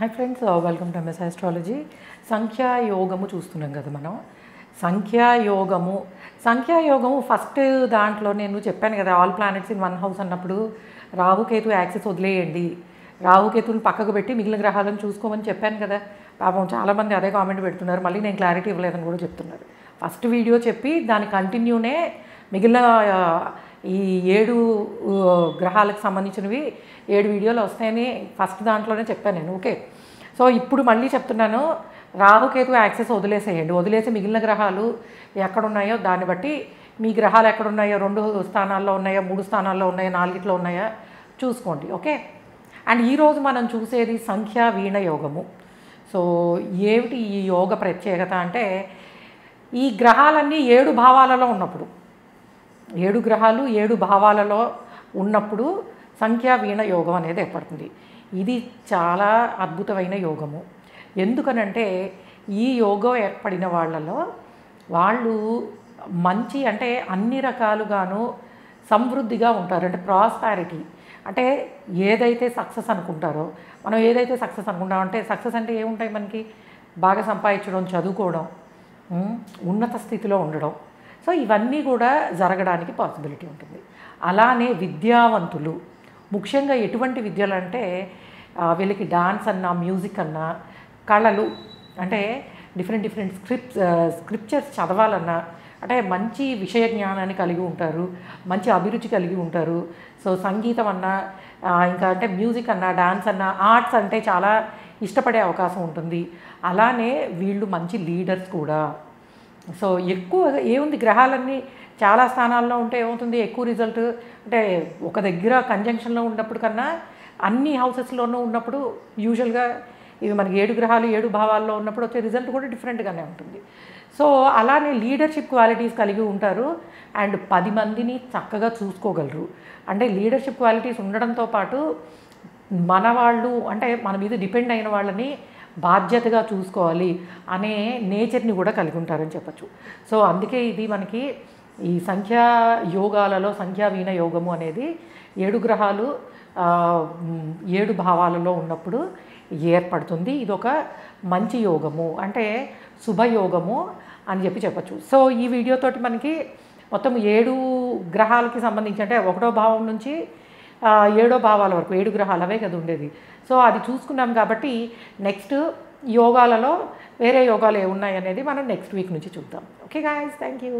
Hi friends, welcome to MS astrology. సంఖ్యాయోగము చూస్తున్నాం కదా మనం. సంఖ్యాయోగము ఫస్ట్ దాంట్లో నేను చెప్పాను కదా, all planets in one house అన్నప్పుడు రాహుకేతు యాక్సెస్ వదిలేయండి, రాహుకేతుని పక్కకు పెట్టి మిగిలిన గ్రహాలను చూసుకోమని చెప్పాను కదా. పాపం చాలామంది అదే కామెంట్ పెడుతున్నారు, మళ్ళీ నేను క్లారిటీ ఇవ్వలేదని కూడా చెప్తున్నారు. ఫస్ట్ వీడియో చెప్పి దాని కంటిన్యూనే మిగిలిన ఈ 7 గ్రహాలకు సంబంధించినవి 7 వీడియోలు వస్తాయని ఫస్ట్ దాంట్లోనే చెప్పాను నేను. ఓకే, సో ఇప్పుడు మళ్ళీ చెప్తున్నాను, రాహుకేతు యాక్సెస్ వదిలేసేయండి. వదిలేసి మిగిలిన గ్రహాలు ఎక్కడున్నాయో దాన్ని బట్టి మీ గ్రహాలు ఎక్కడున్నాయో 2 స్థానాల్లో ఉన్నాయా, 3 స్థానాల్లో ఉన్నాయా, 4 ఉన్నాయా చూసుకోండి. ఓకే, అండ్ ఈరోజు మనం చూసేది సంఖ్యా వీణ యోగము. సో ఏమిటి ఈ యోగ ప్రత్యేకత అంటే, ఈ గ్రహాలన్నీ 7 భావాలలో ఉన్నప్పుడు, 7 గ్రహాలు 7 భావాలలో ఉన్నప్పుడు సంఖ్యా వీణ యోగం అనేది ఏర్పడుతుంది. ఇది చాలా అద్భుతమైన యోగము. ఎందుకనంటే ఈ యోగం ఏర్పడిన వాళ్ళలో వాళ్ళు మంచి అంటే అన్ని రకాలుగాను సమృద్ధిగా ఉంటారు. అంటే ప్రాస్పారిటీ, అంటే ఏదైతే సక్సెస్ అనుకుంటారో, మనం ఏదైతే సక్సెస్ అనుకుంటాం అంటే, సక్సెస్ అంటే ఏముంటాయి మనకి, బాగా సంపాదించడం, చదువుకోవడం, ఉన్నత స్థితిలో ఉండడం. సో ఇవన్నీ కూడా జరగడానికి పాసిబిలిటీ ఉంటుంది. అలానే విద్యావంతులు, ముఖ్యంగా ఎటువంటి విద్యలు అంటే వీళ్ళకి డాన్స్ అన్నా, మ్యూజిక్ అన్నా, కళలు అంటే డిఫరెంట్ స్క్రిప్చర్స్ చదవాలన్నా, అంటే మంచి విషయ జ్ఞానాన్ని కలిగి ఉంటారు, మంచి అభిరుచి కలిగి ఉంటారు. సో సంగీతం అన్నా, ఇంకా అంటే మ్యూజిక్ అన్నా, డాన్స్ అన్నా, ఆర్ట్స్ అంటే చాలా ఇష్టపడే అవకాశం ఉంటుంది. అలానే వీళ్ళు మంచి లీడర్స్ కూడా. సో ఎక్కువ ఏముంది, గ్రహాలన్నీ చాలా స్థానాల్లో ఉంటే ఏమవుతుంది, ఎక్కువ రిజల్ట్ అంటే ఒక దగ్గర కంజంక్షన్లో ఉన్నప్పుడు కన్నా అన్ని హౌసెస్లోనూ ఉన్నప్పుడు యూజువల్గా ఇవి మనకి 7 గ్రహాలు 7 భావాల్లో ఉన్నప్పుడు వచ్చే రిజల్ట్ కూడా డిఫరెంట్గానే ఉంటుంది. సో అలానే లీడర్షిప్ క్వాలిటీస్ కలిగి ఉంటారు అండ్ 10 మందిని చక్కగా చూసుకోగలరు. అంటే లీడర్షిప్ క్వాలిటీస్ ఉండడంతో పాటు మన వాళ్ళు అంటే మన మీద డిపెండ్ అయిన వాళ్ళని బాధ్యతగా చూసుకోవాలి అనే నేచర్ని కూడా కలిగి ఉంటారని చెప్పచ్చు. సో అందుకే ఇది మనకి ఈ సంఖ్యా యోగాలలో సంఖ్యా వీణ యోగము అనేది 7 గ్రహాలు 7 భావాలలో ఉన్నప్పుడు ఏర్పడుతుంది. ఇది ఒక మంచి యోగము, అంటే శుభయోగము అని చెప్పచ్చు. సో ఈ వీడియోతోటి మనకి మొత్తం 7 గ్రహాలకి సంబంధించి, అంటే 1వ భావం నుంచి 7వ భావాల వరకు 7 గ్రహాలు అవే కదా ఉండేది. సో అది చూసుకున్నాం కాబట్టి నెక్స్ట్ యోగాలలో వేరే యోగాలు ఏమున్నాయి అనేది మనం నెక్స్ట్ వీక్ నుంచి చూద్దాం. Okay guys, thank you.